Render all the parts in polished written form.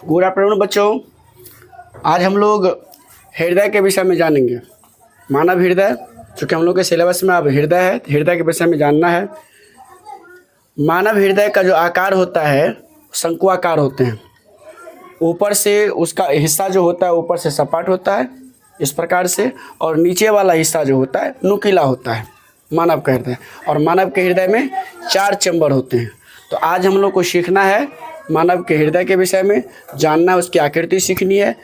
Good afternoon बच्चों। आज हम लोग हृदय के विषय में जानेंगे। मानव हृदय, चूँकि हम लोग के सिलेबस में अब हृदय है, हृदय के विषय में जानना है। मानव हृदय का जो आकार होता है शंकु आकार होते हैं। ऊपर से उसका हिस्सा जो होता है ऊपर से सपाट होता है इस प्रकार से, और नीचे वाला हिस्सा जो होता है नुकीला होता है मानव का हृदय। और मानव के हृदय में 4 चैम्बर होते हैं। तो आज हम लोग को सीखना है मानव के हृदय के विषय में, जानना है, उसकी आकृति सीखनी है,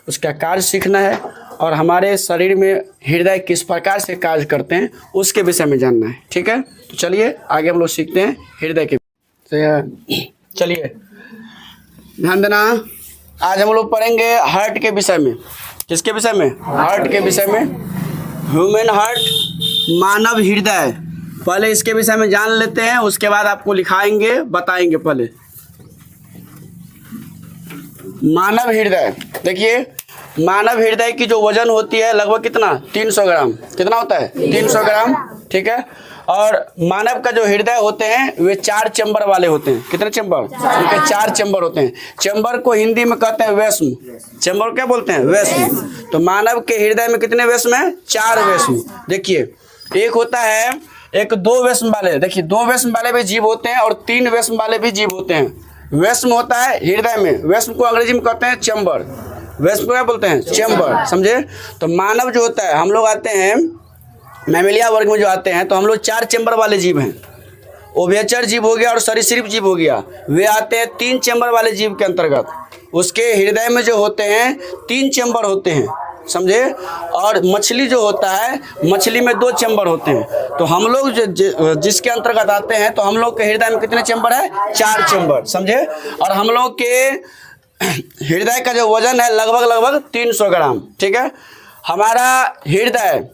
उसका कार्य सीखना है, और हमारे शरीर में हृदय किस प्रकार से कार्य करते हैं उसके विषय में जानना है। ठीक है, तो चलिए आगे हम लोग सीखते हैं हृदय के। चलिए ध्यान देना, आज हम लोग पढ़ेंगे हार्ट के विषय में। किसके विषय में? हार्ट के विषय में। ह्यूमन हार्ट, मानव हृदय। पहले इसके विषय में जान लेते हैं, उसके बाद आपको लिखाएंगे, बताएंगे। पहले मानव हृदय, देखिए मानव हृदय की जो वजन होती है लगभग कितना? 300 ग्राम। कितना होता है? 300 ग्राम। ठीक है, और मानव का जो हृदय होते हैं वे 4 चैम्बर वाले होते हैं। कितने चैम्बर? उनके 4 चैम्बर होते हैं। चैम्बर को हिंदी में कहते हैं वेश्म। चैम्बर क्या बोलते हैं? वेश्म। तो मानव के हृदय में कितने वेश्म है? 4 वेश्म। देखिए, एक होता है, एक 2 वेश्म वाले, देखिए 2 वेश्म वाले भी जीव होते हैं और 3 वेश्म वाले भी जीव होते हैं। वेश्म होता है हृदय में, वेश्म को अंग्रेजी में कहते हैं चैम्बर। वेश्म को क्या बोलते हैं? चैम्बर। समझे? तो मानव जो होता है, हम लोग आते हैं मैमेलिया वर्ग में जो आते हैं, तो हम लोग 4 चैम्बर वाले जीव हैं। उभयचर जीव हो गया और सरीसृप जीव हो गया, वे आते हैं 3 चैम्बर वाले जीव के अंतर्गत। उसके हृदय में जो होते हैं 3 चैम्बर होते हैं। समझे? और मछली जो होता है, मछली में 2 चैम्बर होते हैं। तो हम लोग जिसके अंतर्गत आते हैं, तो हम लोग के हृदय में कितने चैम्बर है? 4 चैम्बर। समझे? और हम लोग के हृदय का जो वजन है लगभग 300 ग्राम। ठीक है, हमारा हृदय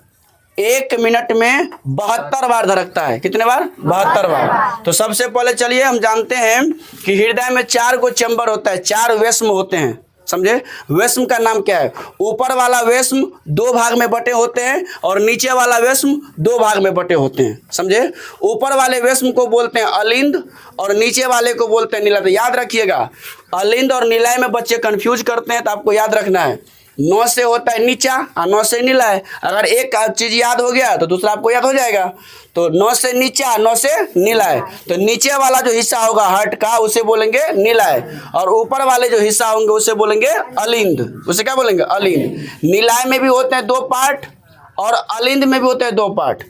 1 मिनट में 72 बार धड़कता है। कितने बार? 72 बार। तो सबसे पहले चलिए हम जानते हैं कि हृदय में 4 को चैम्बर होता है, 4 वेश्म होते हैं। समझे? वेश्म का नाम क्या है? ऊपर वाला वेश्म 2 भाग में बटे होते हैं और नीचे वाला वेश्म 2 भाग में बटे होते हैं। समझे? ऊपर वाले वेश्म को बोलते हैं अलिंद और नीचे वाले को बोलते हैं निलय। तो याद रखिएगा, अलिंद और निलय में बच्चे कंफ्यूज करते हैं, तो आपको याद रखना है 9 से होता है नीचा और 9 से निलय। अगर एक चीज याद हो गया तो दूसरा आपको याद हो जाएगा। तो 9 से नीचा, 9 से निलय। तो नीचे वाला जो हिस्सा होगा हार्ट का उसे बोलेंगे निलय, और ऊपर वाले जो हिस्सा होंगे उसे बोलेंगे अलिंद। उसे क्या बोलेंगे? अलिंद। निलय में भी होते हैं 2 पार्ट और अलिंद में भी होते हैं 2 पार्ट।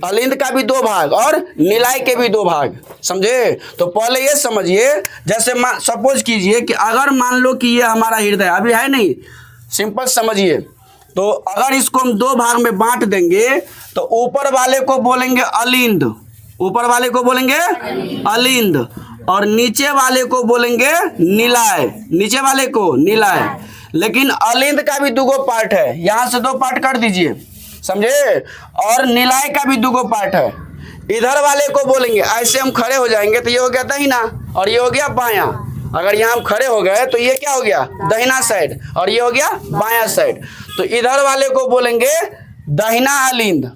अलिंद का भी 2 भाग और निलय के भी 2 भाग। समझे? तो पहले ये समझिए, जैसे सपोज कीजिए कि अगर मान लो कि ये हमारा हृदय अभी है नहीं, सिंपल समझिए। तो अगर इसको हम 2 भाग में बांट देंगे तो ऊपर वाले को बोलेंगे अलिंद, ऊपर वाले को बोलेंगे अलिंद, और नीचे वाले को बोलेंगे निलय, नीचे वाले को निलय। लेकिन अलिंद का भी 2 पार्ट है, यहां से 2 पार्ट कर दीजिए। समझे? और निलय का भी 2 पार्ट है। इधर वाले को बोलेंगे, ऐसे हम खड़े हो जाएंगे तो ये हो गया दाहिना और ये हो गया बायां। अगर यहाँ हम खड़े हो गए तो ये क्या हो गया? दाहिना साइड, और ये हो गया बायां साइड। तो इधर वाले को बोलेंगे दाहिना अलिंद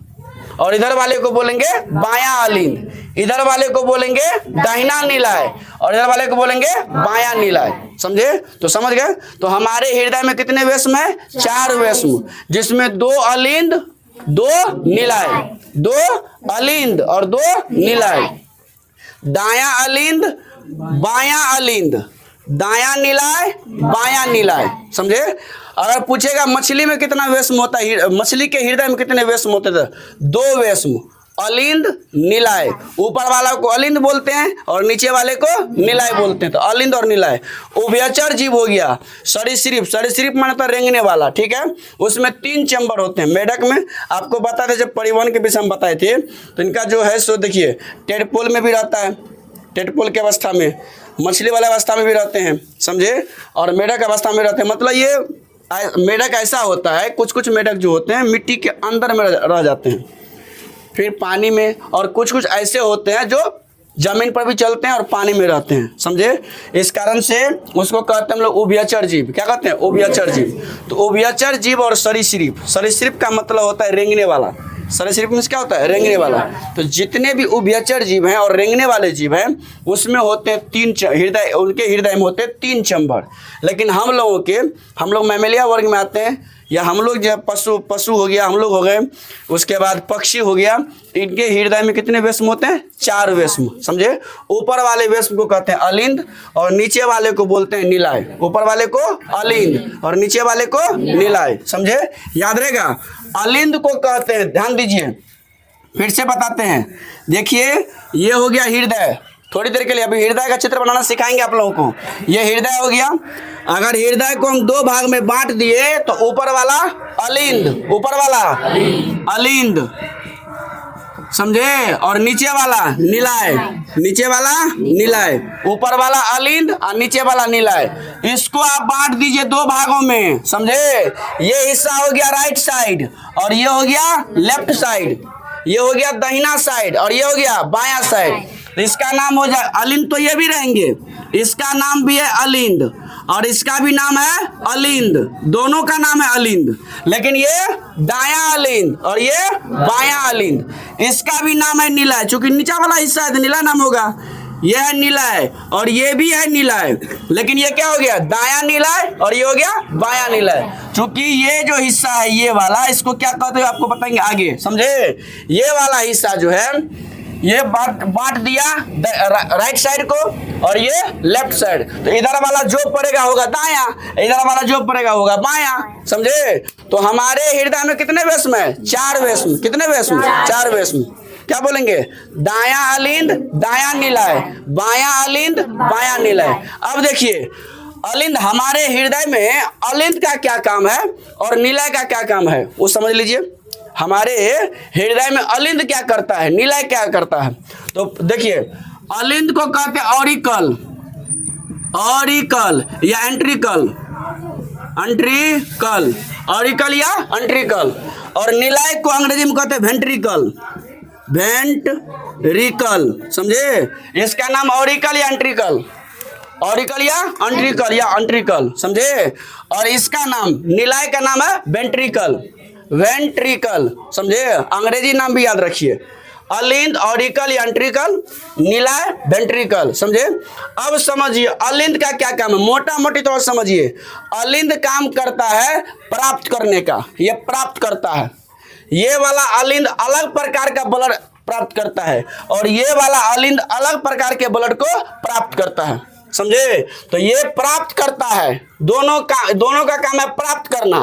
और इधर वाले को बोलेंगे बायां अलिंद। इधर वाले को बोलेंगे दाहिना निलय और इधर वाले को बोलेंगे बायां निलय। समझे? तो समझ गए? तो हमारे हृदय में कितने वेश्म है? 4 वेश्म, जिसमें 2 अलिंद 2 निलय, 2 अलिंद और 2 निलय। दायां अलिंद बायां अलिंद, दायां निलय बायां निलय। समझे? अगर पूछेगा मछली में कितना वेश्म होता है, मछली के हृदय में कितने वेश्म होते थे? 2 वेश्म, अलिंद निलय। ऊपर वाला को अलिंद बोलते हैं और नीचे वाले को निलय बोलते हैं। तो अलिंद और निलय। उभयचर जीव हो गया सरीसृप। सरीसृप माने तो रेंगने वाला। ठीक है, उसमें 3 चैम्बर होते हैं। मेढक में आपको बता थे, जब परिवहन के विषय में बताए थे, तो इनका जो है सो देखिए टेडपोल में भी रहता है, टेडपोल की अवस्था में, मछली वाले अवस्था में भी रहते हैं। समझे? और मेढक अवस्था में रहते हैं। मतलब ये मेढक ऐसा होता है, कुछ मेढक जो होते हैं मिट्टी के अंदर में रह जाते हैं, फिर पानी में, और कुछ ऐसे होते हैं जो जमीन पर भी चलते हैं और पानी में रहते हैं। समझे? इस कारण से उसको कहते हैं हम लोग उभयचर जीव। क्या कहते हैं? उभयचर जीव। तो उभयचर जीव और सरीसृप, सरीसृप का मतलब होता है रेंगने वाला। सरीसृप मीन्स क्या होता है? रेंगने वाला। तो जितने भी उभयचर जीव हैं और रेंगने वाले जीव हैं उसमें होते हैं तीन हृदय, उनके हृदय में होते हैं 3 चैम्बर। लेकिन हम लोग मैमेलिया वर्ग में आते हैं, या हम लोग जो पशु हो गया, हम लोग हो गए, उसके बाद पक्षी हो गया, इनके हृदय में कितने वेश्म होते हैं? 4 वेश्म। समझे? ऊपर वाले वेश्म को कहते हैं अलिंद और नीचे वाले को बोलते हैं निलाय। ऊपर वाले को अलिंद और नीचे वाले को निलाय। समझे? याद रहेगा। अलिंद को कहते हैं, ध्यान दीजिए, फिर से बताते हैं। देखिए ये हो गया हृदय, थोड़ी देर के लिए अभी हृदय का चित्र बनाना सिखाएंगे आप लोगों को। ये हृदय हो गया। अगर हृदय को हम 2 भाग में बांट दिए तो ऊपर वाला अलिंद, ऊपर वाला अलिंद, समझे, और नीचे वाला निलाय, नीचे वाला निलाय, ऊपर वाला अलिंद और नीचे वाला निलाय। इसको आप बांट दीजिए 2 भागों में। समझे? ये हिस्सा हो गया राइट साइड और ये हो गया लेफ्ट साइड। ये हो गया दाहिना साइड और ये हो गया बायां साइड। तो इसका नाम हो जाए अलिंद, तो ये भी रहेंगे, इसका नाम भी है अलिंद और इसका भी नाम है अलिंद, दोनों का नाम है अलिंद। लेकिन ये दायां अलिंद और ये बायां अलिंद, इसका भी नाम है निलाय। चूंकि नीचा वाला हिस्सा है तो निलाय नाम होगा। ये है निलाय और ये भी है निलाय, लेकिन ये क्या हो गया? दायां निलाय और ये हो गया बायां निलाय। चूंकि ये जो हिस्सा है ये वाला, इसको क्या कहते हैं आपको बताएंगे आगे। समझे? ये वाला हिस्सा जो है ये बांट दिया राइट साइड को और ये लेफ्ट साइड। तो इधर वाला जो पड़ेगा होगा दायां, इधर वाला जो पड़ेगा होगा बायां। समझे? तो हमारे हृदय में कितने वेश्म है? 4 वेश्म। कितने वेश्म? 4 वेश्म। क्या बोलेंगे? दायां अलिंद, दायां निलाय, बायां अलिंद, बायां निलाय। अब देखिए अलिंद, हमारे हृदय में अलिंद का क्या काम है और निलाय का क्या काम है वो समझ लीजिए। हमारे हृदय में अलिंद क्या करता है, निलाय क्या करता है। तो देखिए अलिंद को कहते हैं ऑरिकल, ऑरिकल या एंट्रिकल, एंट्रिकल, ऑरिकल या एंट्रिकल। और निलाय को अंग्रेजी में कहते हैं वेंट्रिकल, वेंट्रिकल। समझे? इसका नाम ऑरिकल या एंट्रिकल, ऑरिकल या एंट्रिकल या एंट्रिकल। समझे? और इसका नाम निलाय का नाम है वेंट्रिकल, वेंट्रिकल। समझे? अंग्रेजी नाम भी याद रखिए, अलिंद ऑरिकल या एंट्रिकल, निलाय वेंट्रिकल। समझे? अब समझिए अलिंद का क्या काम है, मोटा मोटी तौर समझिए। अलिंद काम करता है प्राप्त करने का, ये प्राप्त करता है। ये वाला अलिंद अलग प्रकार का ब्लड प्राप्त करता है और ये वाला अलिंद अलग प्रकार के ब्लड को प्राप्त करता है। समझे? तो ये प्राप्त करता है, दोनों का काम है प्राप्त करना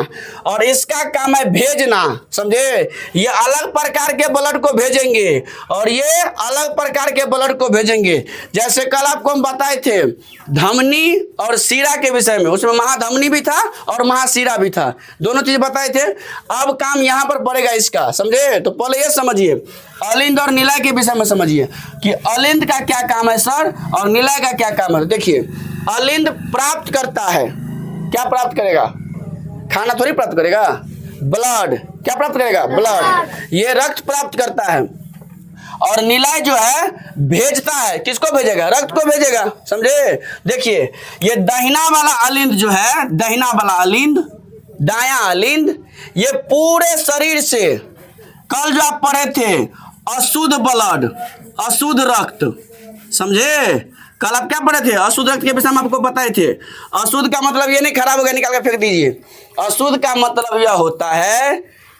और इसका काम है भेजना। समझे? ये अलग प्रकार के ब्लड को भेजेंगे और ये अलग प्रकार के ब्लड को भेजेंगे। जैसे कल आपको हम बताए थे धमनी और शिरा के विषय में, उसमें महाधमनी भी था और महाशिरा भी था, दोनों चीज बताए थे। अब काम यहाँ पर पड़ेगा इसका। समझे? तो पहले ये समझिए अलिंद और निलाय के विषय में समझिए कि अलिंद का क्या काम है सर और निलाय का क्या काम है। देखिए अलिंद प्राप्त करता है, क्या प्राप्त करेगा? खाना थोड़ी प्राप्त करेगा, ब्लड। क्या प्राप्त करेगा? ब्लड। ये रक्त प्राप्त करता है और निलाय जो है भेजता है, किसको भेजेगा? रक्त को भेजेगा। समझे? देखिए ये दाहिना वाला अलिंद जो है, दाहिना वाला अलिंद, दायां अलिंद, ये पूरे शरीर से कल जो आप पढ़े थे अशुद्ध ब्लड, अशुद्ध रक्त। समझे? कल आप क्या पढ़े थे? अशुद्ध रक्त के विषय में आपको बताए थे। अशुद्ध का मतलब ये नहीं खराब हो गया निकाल के फेंक दीजिए। अशुद्ध का मतलब यह होता है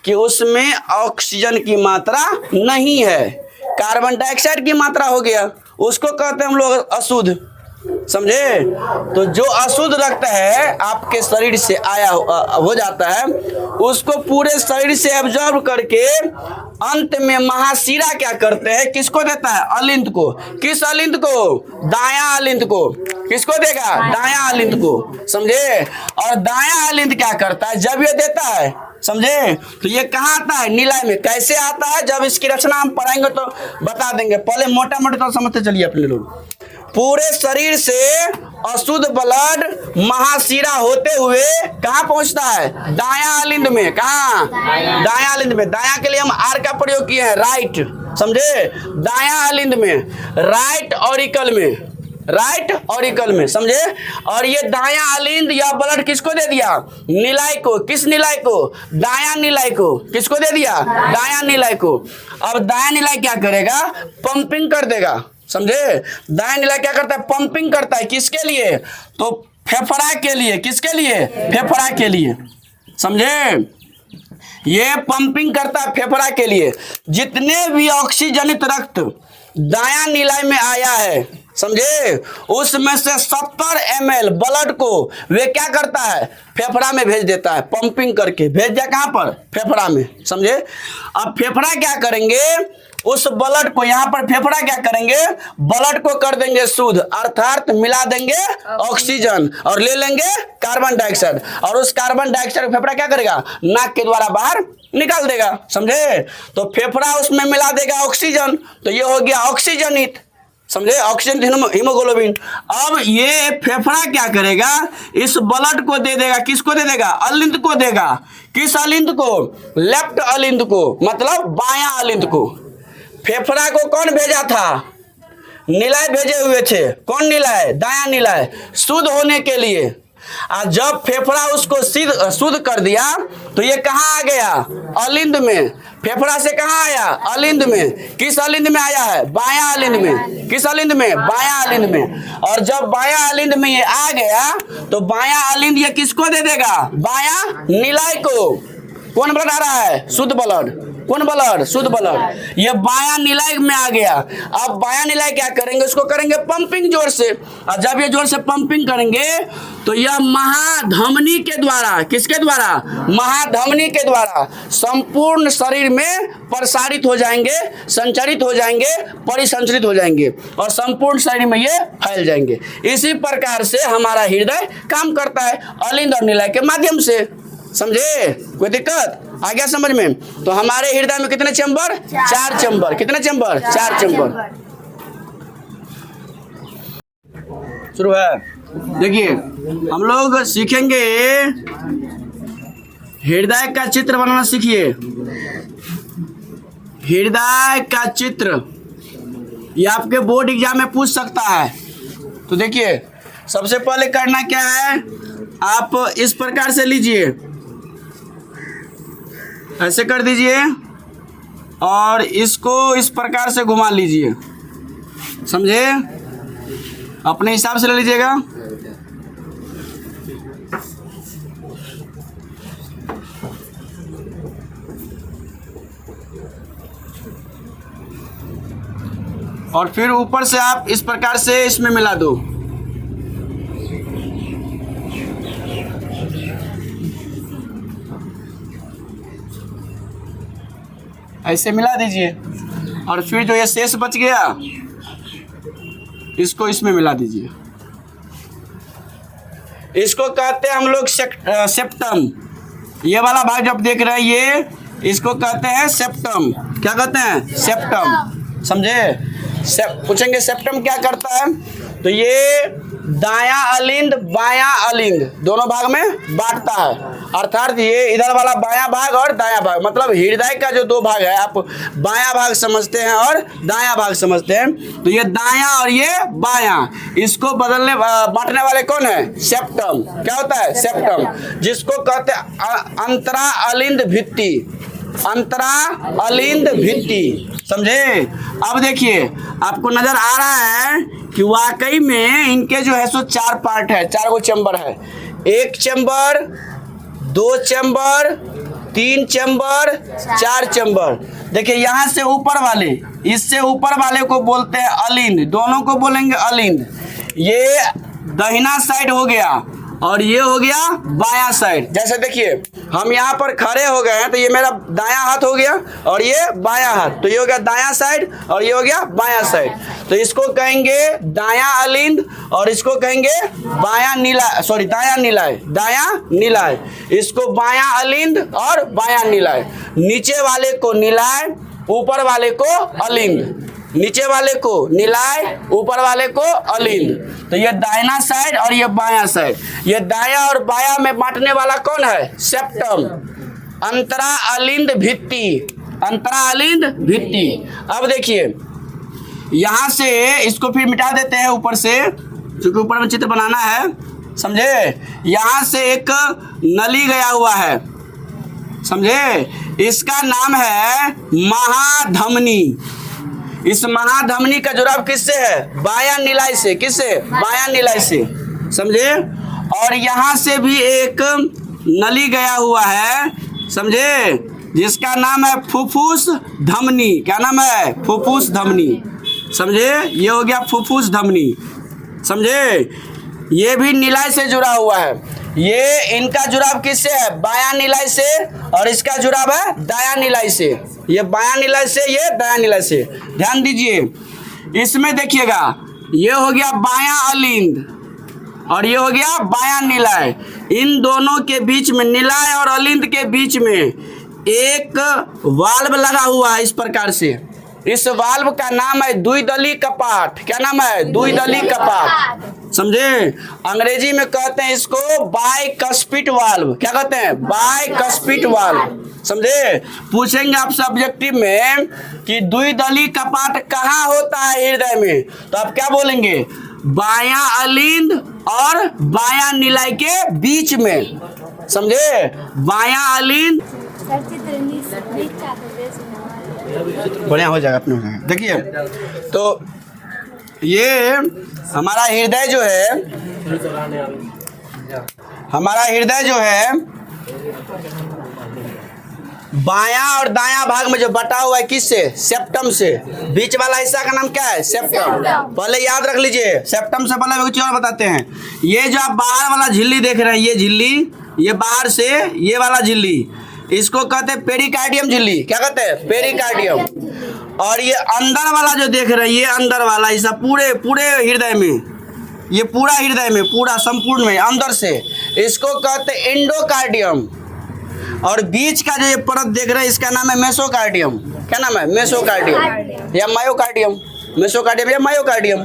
कि उसमें ऑक्सीजन की मात्रा नहीं है, कार्बन डाइऑक्साइड की मात्रा हो गया, उसको कहते हैं हम लोग अशुद्ध। समझे? तो जो अशुद्ध रक्त है आपके शरीर से आया हो जाता है, उसको पूरे शरीर से एब्जॉर्ब करके अंत में महाशिरा क्या करते हैं, किसको देता है? अलिंद को। किस अलिंद को? दायां अलिंद को। किसको देगा? दायां अलिंद को। समझे? और दायां अलिंद क्या करता है जब ये देता है? समझे? तो ये कहाँ आता है? निलाय में। कैसे आता है? जब इसकी रचना हम पढ़ाएंगे तो बता देंगे, पहले मोटा मोटा तो समझते चलिए अपने लोग। पूरे शरीर से अशुद्ध ब्लड महाशिरा होते हुए कहाँ पहुंचता है? दायां अलिंद में। कहाँ? दायां अलिंद में। दायां के लिए हम आर का प्रयोग किए हैं, राइट। समझे? दायां अलिंद में, राइट ऑरिकल में, राइट ऑरिकल में, समझे। और ये दायां अलिंद या ब्लड किसको दे दिया, निलाय को। किस निलाय को, दायां निलाय को। किसको दे दिया, दायां निलाय को। अब दायां निलाय क्या करेगा, पंपिंग कर देगा, समझे। दायां निलाय क्या करता है, पंपिंग करता है। किसके लिए, तो फेफड़ा के लिए। किसके लिए, फेफड़ा के लिए, समझे। ये पंपिंग करता है फेफड़ा के लिए। जितने भी ऑक्सीजनित रक्त दायां निलाय में आया है, समझे, उसमें से 70 ml ब्लड को वे क्या करता है, फेफड़ा में भेज देता है। पंपिंग करके भेज दिया कहां पर, फेफड़ा में, समझे। अब फेफड़ा क्या करेंगे, उस ब्लड को, यहां पर फेफड़ा क्या करेंगे, ब्लड को कर देंगे शुद्ध, अर्थात मिला देंगे ऑक्सीजन और ले लेंगे कार्बन डाइऑक्साइड। और उस कार्बन डाइऑक्साइड फेफड़ा क्या करेगा, नाक के द्वारा बाहर निकाल देगा, समझे। तो फेफड़ा उसमें मिला देगा ऑक्सीजन, तो ये हो गया ऑक्सीजनित, समझे, ऑक्सीजन हीमोग्लोबिन। अब ये फेफड़ा क्या करेगा, इस ब्लड को दे देगा, किसको दे देगा, अलिंद को देगा। किस अलिंद को, लेफ्ट अलिंद को, मतलब बायां अलिंद को। फेफड़ा को कौन भेजा था, निलाय भेजे हुए थे। कौन निलाय, दायां निलाय, शुद्ध होने के लिए। और जब फेफड़ा उसको शुद्ध कर दिया तो ये कहाँ आ गया, अलिंद में। फेफड़ा से कहाँ आया, अलिंद में। किस अलिंद में आया है, बायां अलिंद में। किस अलिंद में, बायां अलिंद में। और जब बायां अलिंद में ये आ गया तो बायां अलिंद ये किसको दे देगा, बायां निलाय को। कौन ब्लड आ रहा है, शुद्ध ब्लड। कौन ब्लड, शुद्ध ब्लड। ये बायां निलाय में आ गया। अब बायां निलाय क्या करेंगे, उसको करेंगे पंपिंग जोर से। और जब ये जोर से पंपिंग करेंगे तो यह महाधमनी के द्वारा, किसके द्वारा, महाधमनी के द्वारा संपूर्ण शरीर में प्रसारित हो जाएंगे, संचरित हो जाएंगे, परिसंचरित हो जाएंगे और संपूर्ण शरीर में ये फैल जाएंगे। इसी प्रकार से हमारा हृदय काम करता है, अलिंद और निलाय के माध्यम से, समझे। कोई दिक्कत आ गया समझ में। तो हमारे हृदय में कितने चैम्बर, 4 चैम्बर। कितने चैम्बर, 4 चैम्बर। शुरू है। देखिए हम लोग सीखेंगे, हृदय का चित्र बनाना सीखिए। हृदय का चित्र ये आपके बोर्ड एग्जाम में पूछ सकता है। तो देखिए सबसे पहले करना क्या है, आप इस प्रकार से लीजिए, ऐसे कर दीजिए और इसको इस प्रकार से घुमा लीजिए, समझे। अपने हिसाब से ले लीजिएगा। और फिर ऊपर से आप इस प्रकार से इसमें मिला दो। ऐसे मिला दीजिए और फिर जो ये शेष बच गया इसको इसमें मिला दीजिए। इसको कहते हैं हम लोग सेप्टम। ये वाला भाग जब देख रहे हैं ये, इसको कहते हैं सेप्टम। क्या कहते हैं, सेप्टम, समझे। पूछेंगे सेप्टम क्या करता है, तो ये दायां अलिंद बायां अलिंद दोनों भाग में बांटता है। अर्थात ये इधर वाला बायां भाग और दायां भाग, मतलब हृदय का जो 2 भाग है, आप बायां भाग समझते हैं और दायां भाग समझते हैं। तो ये दायां और ये बायां, इसको बदलने बांटने वाले कौन है, सेप्टम। क्या होता है, सेप्टम, जिसको कहते हैं अंतरा अलिंद भित्ति। अंतरा अलिंद भित्ति, समझे। अब देखिए आपको नजर आ रहा है कि वाकई में इनके जो है सो 4 पार्ट है, 4 गो चैम्बर है। 1 चैम्बर, 2 चैम्बर, 3 चैम्बर, 4 चैम्बर। देखिए यहाँ से ऊपर वाले, इससे ऊपर वाले को बोलते हैं अलिंद, दोनों को बोलेंगे अलिंद। ये दाहिना साइड हो गया और ये हो गया बायां साइड। जैसे देखिए हम यहाँ पर खड़े हो गए हैं तो ये मेरा दायां हाथ हो गया और ये बायां हाथ, तो ये हो गया दायां साइड और ये हो गया बायां साइड। तो इसको कहेंगे दायां अलिंद और इसको कहेंगे बायां नीला, सॉरी दायां निलाय, दायां निलाय। इसको बायां अलिंद और बायां निलाय। नीचे वाले को निलाय, ऊपर वाले को अलिंद। नीचे वाले को निलाय, ऊपर वाले को अलिंद। तो ये दाहिना साइड और ये बायां साइड। ये दाया और बाया में बांटने वाला कौन है, सेप्टम। अंतरा अलिंद भित्ति, अंतरा अलिंद भित्ति। अब देखिए यहाँ से इसको फिर मिटा देते हैं ऊपर से, क्योंकि ऊपर में चित्र बनाना है, समझे। यहाँ से एक नली गया हुआ है, समझे। इसका नाम है महाधमनी। इस महाधमनी का जुड़ाव किससे है? बायां निलाय से। किससे? बायां निलाय से, समझे। और यहाँ से भी एक नली गया हुआ है, समझे, जिसका नाम है फुफ्फुस धमनी। क्या नाम है? फुफ्फुस धमनी, समझे। ये हो गया फुफ्फुस धमनी, समझे। ये भी निलाय से जुड़ा हुआ है। ये इनका जुड़ाव किससे है? बायां निलाय से। और इसका जुड़ाव है दायां निलाय से। ये बायां निलाय से, ये दायां निलाय से। ध्यान दीजिए, इसमें देखिएगा, ये हो गया बायां अलिंद और ये हो गया बायां निलाय। इन दोनों के बीच में, निलाय और अलिंद के बीच में एक वाल्व लगा हुआ है इस प्रकार से। इस वाल्व का नाम है द्विदली कपाट। क्या नाम है? द्विदली कपाट, समझे। अंग्रेजी में कहते हैं इसको बाइकस्पिड वाल्व। क्या कहते हैं? बाइकस्पिड वाल्व, समझे। पूछेंगे आपसे ऑब्जेक्टिव में कि द्विदली कपाट कहाँ होता है हृदय में, तो आप क्या बोलेंगे? बायां अलिंद और बायां निलाय के बीच में, समझे। बायां अलिंद, बढ़िया हो जाएगा अपने। देखिए, तो ये हमारा हृदय जो है, हमारा हृदय जो है बायां और दायां भाग में जो बटा हुआ है, किससे? सेप्टम से। बीच वाला हिस्सा का नाम क्या है? सेप्टम। पहले याद रख लीजिए, सेप्टम से पहले कुछ और बताते हैं। ये जो आप बाहर वाला झिल्ली देख रहे हैं, ये झिल्ली, ये बाहर से ये वाला झिल्ली, इसको कहते हैं पेरिकार्डियम झिल्ली। क्या कहते हैं? पेरिकार्डियम। और ये अंदर वाला जो देख रहे हैं, ये अंदर वाला हिस्सा पूरे पूरे हृदय में, ये पूरा हृदय में, पूरा संपूर्ण में अंदर से, इसको कहते हैं एंडोकार्डियम। और बीच का जो ये परत देख रहे हैं, इसका नाम है मेसोकार्डियम। क्या नाम है? मेसोकार्डियम या मायोकार्डियम। मेसोकार्डियम या मायोकार्डियम।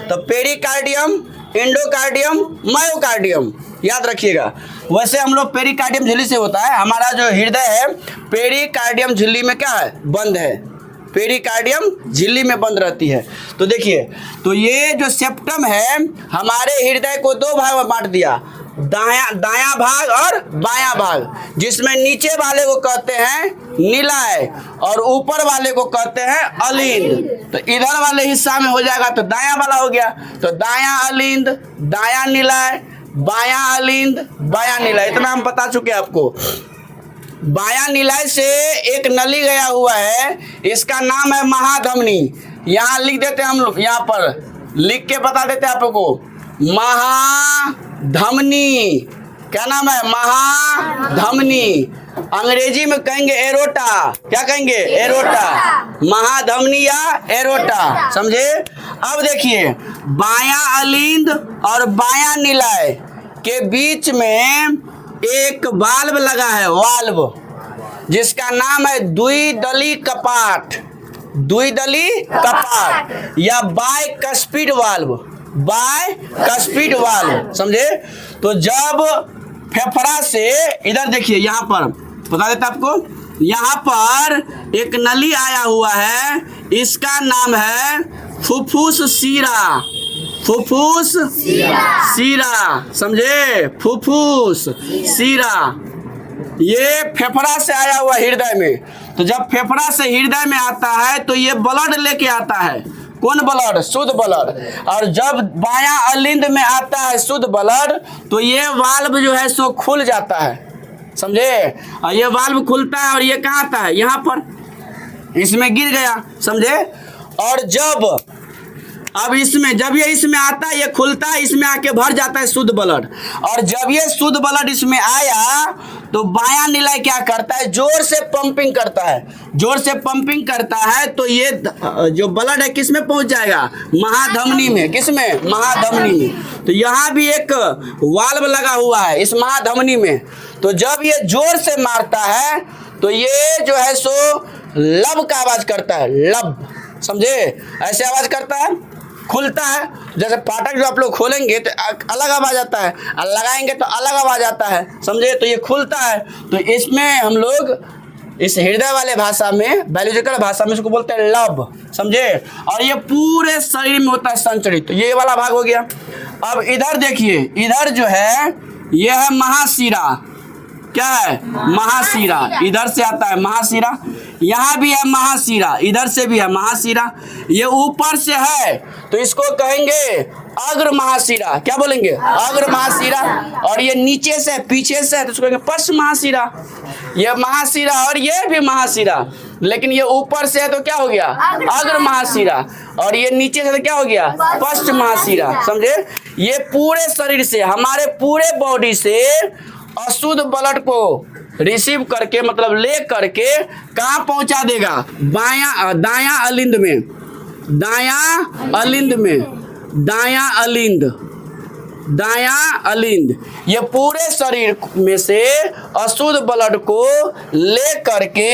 तो पेरिकार्डियम, एंडोकार्डियम, मायोकार्डियम, याद रखिएगा। वैसे हम लोग पेरिकार्डियम झिल्ली से होता है। हमारा जो हृदय है पेरिकार्डियम झिल्ली में क्या है? बंद है। पेरिकार्डियम झिल्ली में बंद रहती है। तो देखिए, तो ये जो सेप्टम है हमारे हृदय को दो भाग में बांट दिया, दायां भाग और बायां भाग, जिसमें नीचे वाले को कहते हैं निलाय और ऊपर वाले को कहते हैं अलिंद। तो इधर वाले हिस्सा में हो जाएगा तो दायां वाला हो गया, तो दायां अलिंद, दायां निलाय, बायां अलिंद, बायां निलाय। इतना हम बता चुके हैं आपको। बायां निलाय से एक नली गया हुआ है, इसका नाम है महाधमनी। यहाँ लिख देते हैं हम लोग, यहाँ पर लिख के बता देते हैं आपको, महाधमनी। क्या नाम है? महाधमनी। अंग्रेजी में कहेंगे एरोटा। क्या कहेंगे? एरोटा। महाधमनी या एरोटा, समझे। अब देखिए, बायां अलिंद और बायां निलाय के बीच में एक वाल्व लगा है, वाल्व, जिसका नाम है द्विदली कपाट। द्विदली कपाट या बाइकस्पिड वाल्व, बाइकस्पिड वाल्व, समझे। तो जब फेफड़ा से, इधर देखिए, यहाँ पर बता देता आपको, यहाँ पर एक नली आया हुआ है, इसका नाम है फुफ्फुस सीरा। फुफ्फुस सीरा, समझे। फुफ्फुस सीरा, ये फेफड़ा से आया हुआ हृदय में। तो जब फेफड़ा से हृदय में आता है तो ये ब्लड लेके आता है। कौन ब्लड? शुद्ध ब्लड। और जब बायां अलिंद में आता है शुद्ध ब्लड, तो ये वाल्व जो है सो खुल जाता है, समझे। और ये वाल्व खुलता है और ये कहाँ आता है? यहाँ पर, इसमें गिर गया, समझे। और जब अब इसमें, जब ये इसमें आता है, ये खुलता है, इसमें आके भर जाता है शुद्ध ब्लड। और जब ये शुद्ध ब्लड इसमें आया तो बायां निलाय क्या करता है? जोर से पंपिंग करता है। जोर से पंपिंग करता है तो ये जो ब्लड है किस में पहुंच जाएगा? महाधमनी में। किस में? महाधमनी में। तो यहाँ भी एक वाल्व लगा हुआ है इस महाधमनी में। तो जब ये जोर से मारता है तो ये जो है सो लब का आवाज करता है, लब, समझे। ऐसे आवाज करता है, खुलता है। जैसे फाटक जो आप लोग खोलेंगे तो अलग आवाज आता है, और लगाएंगे तो अलग आवाज आता है, समझे। तो ये खुलता है, तो इसमें हम लोग इस हृदय वाले भाषा में, बायोलॉजिकल भाषा में इसको बोलते हैं लब, समझे। और ये पूरे शरीर में होता है संचरित। तो ये वाला भाग हो गया। अब इधर देखिए, इधर जो है ये है महाशिरा। क्या है? महाशिरा। इधर से आता है महाशिरा, यहाँ भी है महाशिरा, इधर से भी है महाशिरा। ये ऊपर से है तो इसको कहेंगे अग्र महाशिरा। क्या बोलेंगे? अग्र महाशिरा। और ये नीचे से पीछे से है तो इसको कहेंगे पश्च महाशिरा। ये महाशिरा और ये भी महाशिरा, लेकिन ये ऊपर से है तो क्या हो गया? अग्र महाशिरा। और ये नीचे से तो क्या हो गया? पश्च महाशिरा, समझे। ये पूरे शरीर से, हमारे पूरे बॉडी से अशुद्ध ब्लड को रिसीव करके, मतलब ले करके कहाँ पहुंचा देगा? दायां अलिंद में, दायां अलिंद में, दायां अलिंद, दायां अलिंद। ये पूरे शरीर में से अशुद्ध ब्लड को ले करके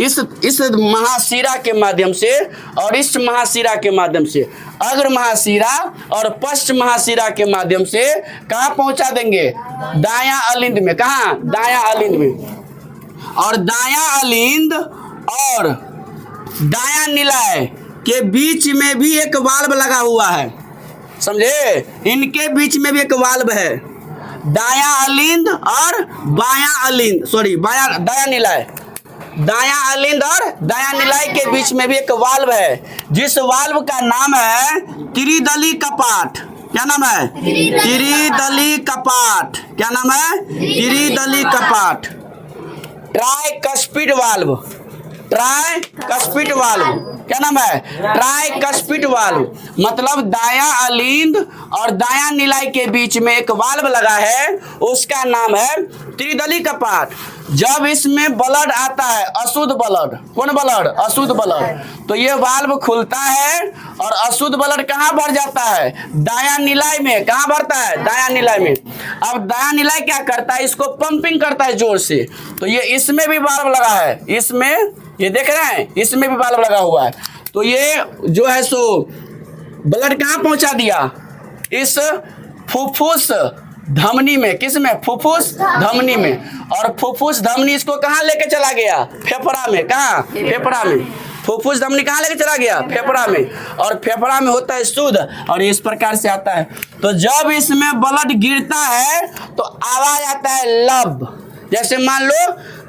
इस महाशिरा के माध्यम से और इस महाशिरा के माध्यम से, अग्र महाशिरा और पश्च महाशिरा के माध्यम से कहाँ पहुंचा देंगे? दायां अलिंद में। कहाँ? दायां अलिंद में। और दायां अलिंद और दायां निलाय के बीच में भी एक वाल्व लगा हुआ है, समझे। इनके बीच में भी एक वाल्व है। दायां अलिंद और बायां अलिंद, सॉरी दायां निलाय, दायां अलिंद और दायां निलाय के बीच में भी एक वाल्व है, जिस वाल्व का नाम है त्रिदली कपाट। क्या नाम है? त्रिदली कपाट। क्या नाम है? त्रिदली कपाट। Tricuspid valve, tricuspid valve. क्या नाम है? Tricuspid valve. मतलब दायां अलिंद और दायां निलाय के बीच में एक वाल्व लगा है, उसका नाम है त्रिदली कपाट। जब इसमें ब्लड आता है, अशुद्ध ब्लड, कौन ब्लड? अशुद्ध ब्लड, तो ये वाल्व खुलता है और अशुद्ध ब्लड कहाँ भर जाता है? दायां निलाय में। कहाँ भरता है? दायां निलाय में। अब दायां निलाय क्या करता है? इसको पंपिंग करता है जोर से। तो ये इसमें भी वाल्व लगा है, इसमें, ये देख रहे हैं, इसमें भी वाल्व लगा हुआ है। तो ये जो है सो ब्लड कहाँ पहुंचा दिया? इस फुफ्फुस धमनी में। किस में? फुफ्फुस धमनी में। और फुफ्फुस धमनी इसको कहाँ लेके चला गया? फेफड़ा में। कहाँ? फेफड़ा में। फुफ्फुस धमनी कहाँ लेके चला गया? फेफड़ा में। और फेफड़ा में होता है शुद्ध, और इस प्रकार से आता है। तो जब इसमें ब्लड गिरता है तो आवाज आता है लब। जैसे मान लो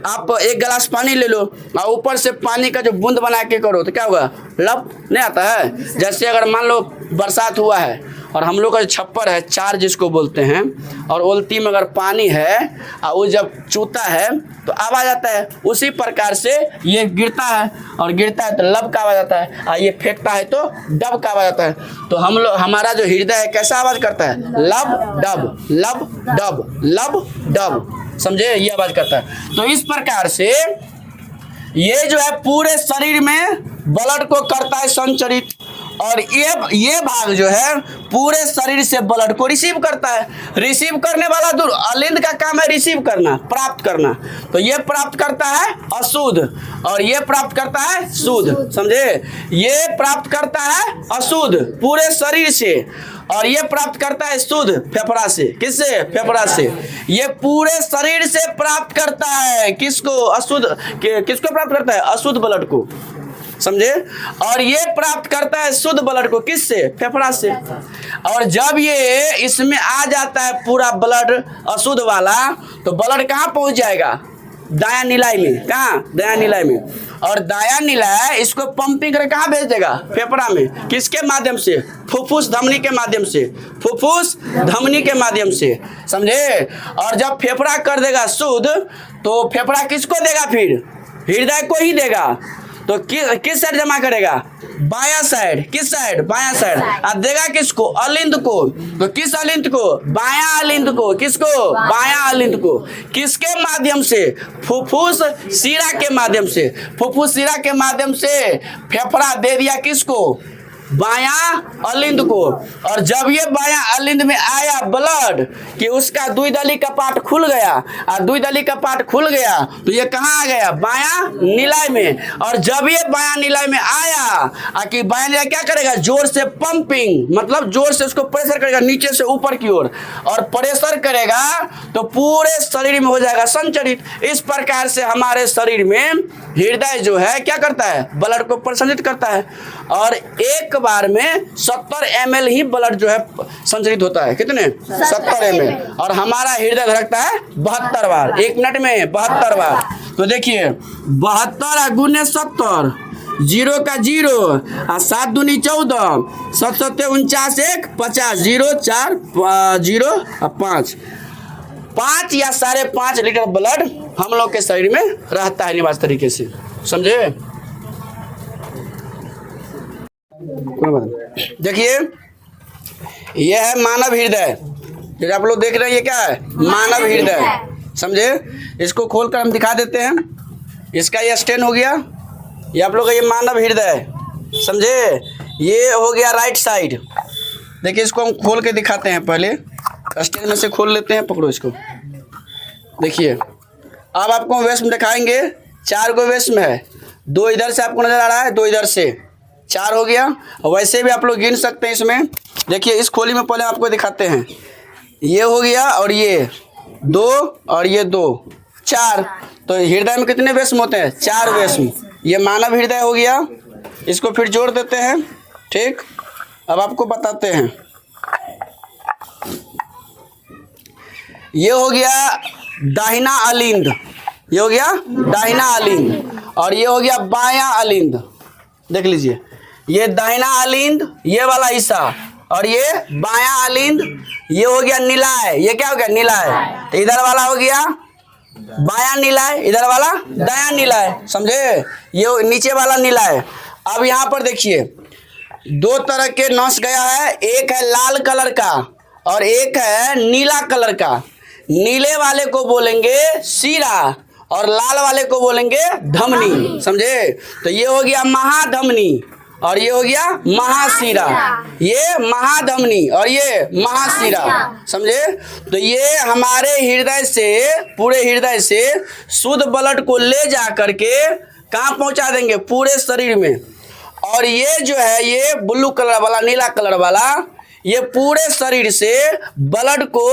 आप एक गिलास पानी ले लो और ऊपर से पानी का जो बूंद बना के करो तो क्या होगा? लब नहीं आता है। जैसे अगर मान लो बरसात हुआ है और हम लोग का जो छप्पर है, चार जिसको बोलते हैं, और ओल्ती में अगर पानी है और वो जब चूता है तो आवाज़ आता है, उसी प्रकार से ये गिरता है और गिरता है तो लब का आवाज़ आता है, और ये फेंकता है तो डब का आवाज़ आता है। तो हम लोग, हमारा जो हृदय है कैसा आवाज़ करता है? लब डब, लब डब, लब डब, समझे। ये आवाज़ करता है। तो इस प्रकार से ये जो है पूरे शरीर में ब्लड को करता है संचरित, और ये भाग जो है पूरे शरीर से ब्लड को रिसीव करता है। रिसीव करने वाला दूर अलिंद का काम है रिसीव करना, प्राप्त करना। तो ये प्राप्त करता है अशुद्ध और ये प्राप्त करता है शुद्ध, समझे। ये प्राप्त करता है अशुद्ध पूरे शरीर से, और ये प्राप्त करता है शुद्ध फेफड़ा से। किससे? फेफड़ा से। ये पूरे शरीर से प्राप्त करता है किसको? अशुद्ध। किसको प्राप्त करता है? अशुद्ध ब्लड को, समझे। और ये प्राप्त करता है शुद्ध ब्लड को किससे? फेफड़ा से। और जब ये इसमें आ जाता है पूरा ब्लड अशुद्ध वाला, तो ब्लड कहाँ पहुंच जाएगा? दायां निलाय में। कहाँ? दायां निलाय में। और दायां निलाय इसको पंपिंग करके कहाँ भेज देगा? फेफड़ा में। किसके माध्यम से? फुफ्फुस धमनी के माध्यम से। फुफ्फुस धमनी के माध्यम से, समझे। और जब फेफड़ा कर देगा शुद्ध, तो फेफड़ा किसको देगा? फिर हृदय को ही देगा। तो किस साइड जमा करेगा? बायां साइड। किस साइड? बायां साइड। अब देगा किसको? अलिंद को। तो किस अलिंद को? बायां अलिंद को। किसको? बायां अलिंद को। किसके माध्यम से? फुफ्फुस शिरा के माध्यम से। फुफ्फुस शिरा के माध्यम से फेफड़ा दे दिया किसको? बायां अलिंद को। और जब ये बायां अलिंद में आया ब्लड कि उसका द्विदली कपाट खुल गया, और द्विदली कपाट खुल गया तो ये कहाँ आ गया, बायां नीलाय में। और जब ये बायां नीलाय में आया कि बायां नीलाय क्या करेगा, जोर से पंपिंग, मतलब जोर से उसको प्रेशर करेगा नीचे से ऊपर की ओर, और प्रेशर करेगा तो पूरे शरीर में हो जाएगा संचरित। इस प्रकार से हमारे शरीर में हृदय जो है क्या करता है, ब्लड को प्रसंजित करता है। और एक बार में 70 ml ही ब्लड जो है संचरित होता है। कितने, 70 ml। और हमारा हृदय धड़कता है 72 बार, 1 मिनट में 72 बार। तो देखिए 72 गुने 70, 0 का 0, और 7 दूनी 14, 7 7 49, 1 50, 0 4 0 5, 5 या 5.5 लीटर ब्लड हम लोग के शरीर में रहता है निवास तरीके से, समझे। देखिए यह है मानव हृदय, जो आप लोग देख रहे हैं ये क्या है, मानव हृदय, समझे। इसको खोलकर हम दिखा देते हैं। इसका ये स्टेन हो गया, ये आप लोग का ये मानव हृदय, समझे। ये हो गया राइट साइड। देखिए इसको हम खोल के दिखाते हैं। पहले स्टेन में से खोल लेते हैं, पकड़ो इसको। देखिए अब आपको वेस्ट में दिखाएंगे, 4 गो वेस्ट में है, 2 इधर से आपको नजर आ रहा है, 2 इधर से, 4 हो गया। वैसे भी आप लोग गिन सकते हैं इसमें। देखिए इस खोली में पहले आपको दिखाते हैं, ये हो गया, और ये 2, और ये 2, 4। तो हृदय में कितने वेस्म होते हैं, 4 वेस्म। ये मानव हृदय हो गया। इसको फिर जोड़ देते हैं, ठीक। अब आपको बताते हैं, ये हो गया दाहिना अलिंद, ये हो गया दाहिना अलिंद, और ये हो गया बायां अलिंद। देख लीजिए, ये दाहिना अलिंद ये वाला हिस्सा, और ये बायां अलिंद, ये हो गया नीलाय। ये क्या हो गया, नीलाय। तो इधर वाला हो गया बायां नीलाय, इधर वाला दायां नीलाय, समझे। ये नीचे वाला नीलाय। अब यहाँ पर देखिए 2 तरह के नस गया है, एक है लाल कलर का और एक है नीला कलर का। नीले वाले को बोलेंगे सीरा और लाल वाले को बोलेंगे धमनी, समझे। तो ये हो गया महाधमनी और ये हो गया महाशिरा, ये महाधमनी और ये महाशिरा, समझे। तो ये हमारे हृदय से, पूरे हृदय से शुद्ध ब्लड को ले जा करके कहाँ पहुंचा देंगे, पूरे शरीर में। और ये जो है ये ब्लू कलर वाला, नीला कलर वाला, ये पूरे शरीर से ब्लड को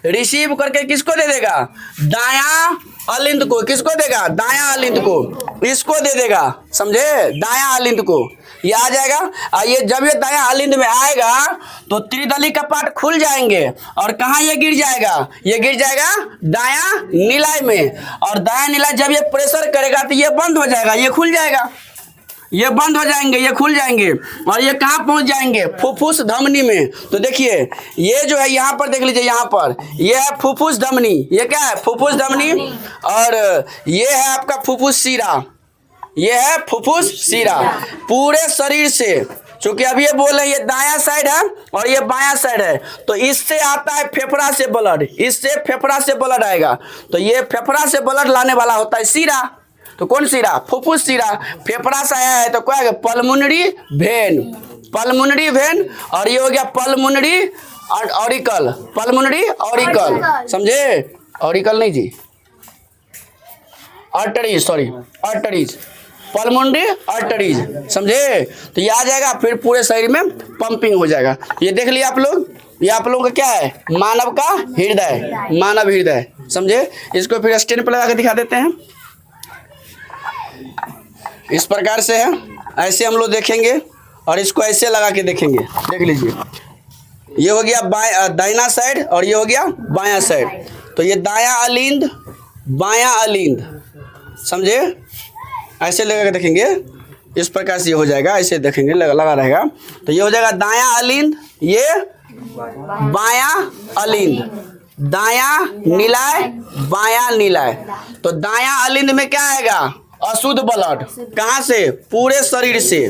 रिसीव करके किसको दे देगा, दायां अलिंद को। किसको देगा, दायां अलिंद को, इसको दे देगा, समझे, दायां अलिंद को। ये आ जाएगा। और ये जब ये दायां अलिंद में आएगा तो त्रिदली कपाट खुल जाएंगे और कहाँ ये गिर जाएगा, ये गिर जाएगा दायां नीलाय में। और दायां नीलाय जब ये प्रेशर करेगा तो ये बंद हो जाएगा, ये खुल जाएगा, ये बंद हो जाएंगे, ये खुल जाएंगे। और ये कहाँ पहुंच जाएंगे, फुफ्फुस धमनी में। तो देखिए ये जो है यहाँ पर देख लीजिए, यहाँ पर ये है फुफ्फुस धमनी, ये क्या है, फुफ्फुस धमनी। और ये है आपका फुफ्फुस शिरा, ये है फुफ्फुस शिरा। पूरे शरीर से, क्योंकि अभी ये बोल रहे हैं ये दायां साइड है और ये बायां साइड है, तो इससे आता है फेफड़ा से ब्लड, इससे फेफड़ा से ब्लड आएगा। तो ये फेफड़ा से ब्लड लाने वाला होता है शिरा। तो कौन शिरा, फुफ्फुस शिरा। फेफड़ा से आया है तो क्या है, पल्मोनरी वेन, पल्मोनरी वेन। और ये हो गया पल्मोनरी ऑरिकल, पल्मोनरी ऑरिकल, समझे, ऑरिकल नहीं जी, arteries, sorry arteries, pulmonary arteries, समझे। तो ये आ जाएगा, फिर पूरे शरीर में पंपिंग हो जाएगा। ये देख लिया आप लोग, ये आप लोगों का क्या है, मानव का हृदय, मानव हृदय, समझे। इसको फिर स्टेन पर लगा के दिखा देते हैं। इस प्रकार से है, ऐसे हम लोग देखेंगे और इसको ऐसे लगा के देखेंगे। देख लीजिए, ये हो गया दाहिना साइड और ये हो गया बायां साइड। तो ये दायां अलिंद, बायां अलिंद, समझे। ऐसे लगा के देखेंगे, इस प्रकार से ये हो जाएगा, ऐसे देखेंगे लगा रहेगा। तो ये हो जाएगा दायां अलिंद, ये बायां अलिंद, दायां नीलाय, बायां नीलाय। तो दायां अलिंद में क्या आएगा, अशुद्ध ब्लड, कहाँ से, पूरे शरीर से,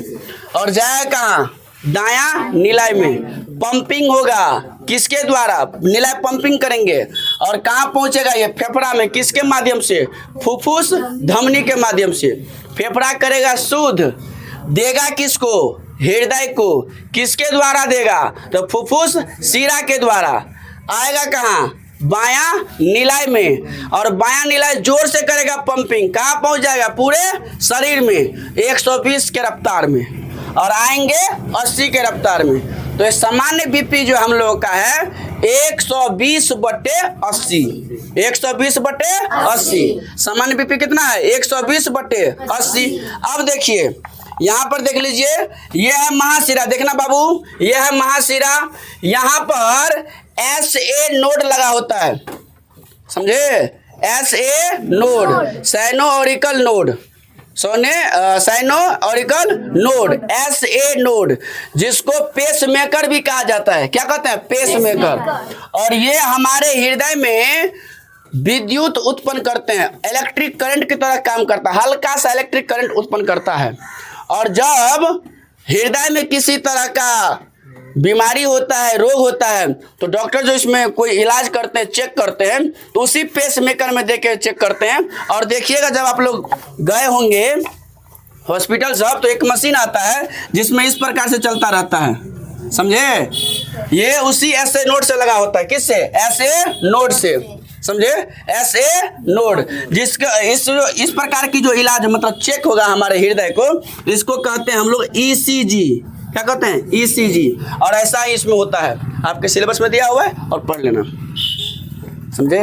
और जाए कहाँ, दायां नीलाय में। पंपिंग होगा किसके द्वारा, नीलाय पंपिंग करेंगे और कहाँ पहुंचेगा, ये फेफड़ा में, किसके माध्यम से, फुफ्फुस धमनी के माध्यम से। फेफड़ा करेगा शुद्ध, देगा किसको, हृदय को किसके द्वारा देगा? तो फुफ्फुस शिरा के द्वारा आएगा कहाँ? बायां नीलाय में, और बायां नीलाय जोर से करेगा पंपिंग, कहाँ पहुंच जाएगा? पूरे शरीर में 120 के रफ्तार में, और आएंगे 80 के रफ्तार में। तो ये सामान्य बीपी जो हम लोगों का है 120/80, 120/80। सामान्य बीपी कितना है? 120/80। अब देखिए यहाँ पर देख लीजिए, ये है महाशिरा, देखना बाबू, ये है महाशिरा, यहाँ पर SA नोड लगा होता है, समझे? SA node, sino auricular node, sino auricular node, SA node, जिसको पेस मेकर भी कहा जाता है। क्या कहते हैं? Pacemaker. और ये हमारे हृदय में विद्युत उत्पन्न करते हैं, इलेक्ट्रिक करंट की तरह काम करता है, हल्का सा इलेक्ट्रिक करंट उत्पन्न करता है। और जब हृदय में किसी तरह का बीमारी होता है, रोग होता है, तो डॉक्टर जो इसमें कोई इलाज करते हैं, चेक करते हैं, तो उसी पेस मेकर में देके चेक करते हैं। और देखिएगा जब आप लोग गए होंगे हॉस्पिटल सब, तो एक मशीन आता है जिसमें इस प्रकार से चलता रहता है, समझे? ये उसी SA नोड से लगा होता है। किससे? SA नोड से, समझे? SA नोड, जिसका इस प्रकार की जो इलाज मतलब चेक होगा हमारे हृदय को, इसको कहते हैं हम लोग ECG। क्या कहते हैं? ECG। और ऐसा ही इसमें होता है, आपके सिलेबस में दिया हुआ है और पढ़ लेना, समझे?